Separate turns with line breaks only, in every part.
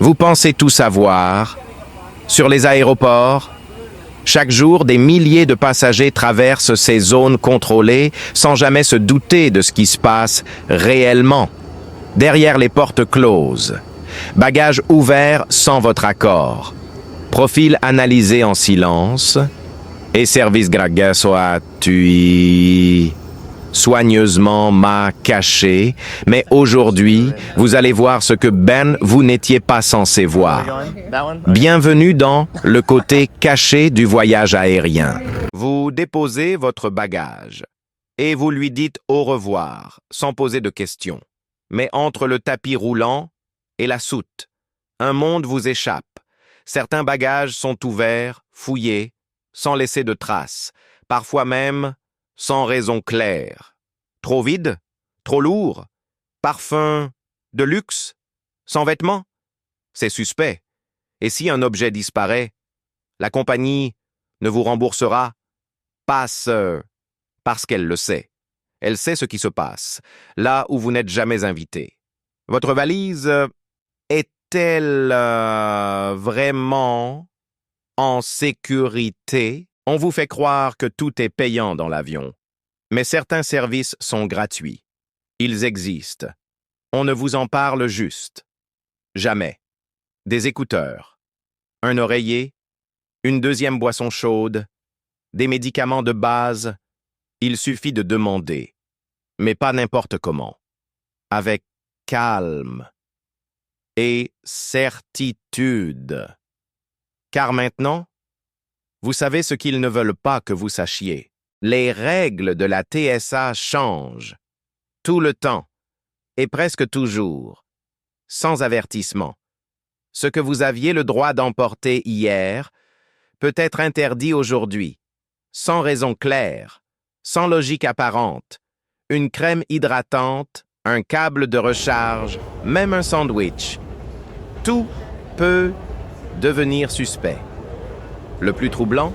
Vous pensez tout savoir. Sur les aéroports, chaque jour, des milliers de passagers traversent ces zones contrôlées sans jamais se douter de ce qui se passe réellement. Derrière les portes closes, bagages ouverts sans votre accord, profil analysé en silence et service gratuit soigneusement caché. Mais aujourd'hui, vous allez voir ce que vous n'étiez pas censé voir. Bienvenue dans le côté caché du voyage aérien. Vous déposez votre bagage et vous lui dites au revoir sans poser de questions. Mais entre le tapis roulant et la soute, un monde vous échappe. Certains bagages sont ouverts, fouillés, sans laisser de traces, parfois même sans raison claire. Trop vide? Trop lourd? Parfum de luxe? Sans vêtements? C'est suspect. Et si un objet disparaît, la compagnie ne vous remboursera pas parce qu'elle le sait. Elle sait ce qui se passe, là où vous n'êtes jamais invité. Votre valise est-elle vraiment en sécurité? On vous fait croire que tout est payant dans l'avion. Mais certains services sont gratuits. Ils existent. On ne vous en parle juste. Jamais. Des écouteurs, un oreiller, une deuxième boisson chaude, des médicaments de base. Il suffit de demander, mais pas n'importe comment. Avec calme et certitude. Car maintenant, vous savez ce qu'ils ne veulent pas que vous sachiez. Les règles de la TSA changent. Tout le temps. Et presque toujours. Sans avertissement. Ce que vous aviez le droit d'emporter hier peut être interdit aujourd'hui. Sans raison claire. Sans logique apparente. Une crème hydratante, un câble de recharge, même un sandwich. Tout peut devenir suspect. Le plus troublant,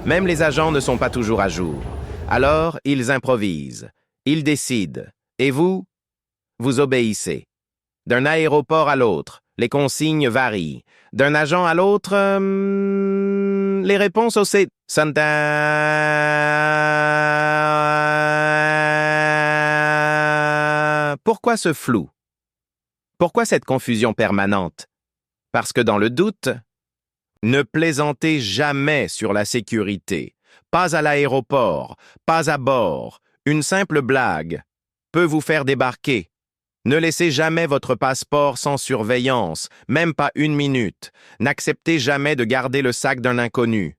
même les agents ne sont pas toujours à jour. Alors, ils improvisent, ils décident, et vous obéissez. D'un aéroport à l'autre, les consignes varient. D'un agent à l'autre, les réponses aussi. Pourquoi ce flou? Pourquoi cette confusion permanente? Parce que dans le doute, ne plaisantez jamais sur la sécurité. Pas à l'aéroport, pas à bord. Une simple blague peut vous faire débarquer. Ne laissez jamais votre passeport sans surveillance, même pas une minute. N'acceptez jamais de garder le sac d'un inconnu.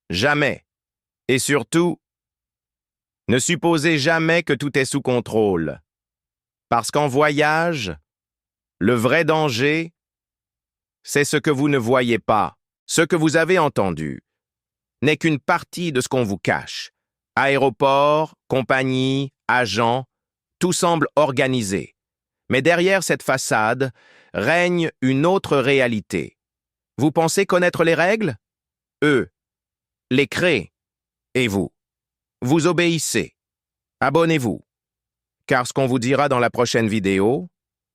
Jamais. Et surtout, ne supposez jamais que tout est sous contrôle. Parce qu'en voyage, le vrai danger, c'est ce que vous ne voyez pas. Ce que vous avez entendu n'est qu'une partie de ce qu'on vous cache. Aéroport, compagnie, agents, tout semble organisé. Mais derrière cette façade règne une autre réalité. Vous pensez connaître les règles? Eux les créent. Et vous obéissez. Abonnez-vous. Car ce qu'on vous dira dans la prochaine vidéo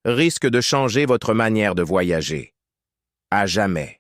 risque de changer votre manière de voyager. À jamais.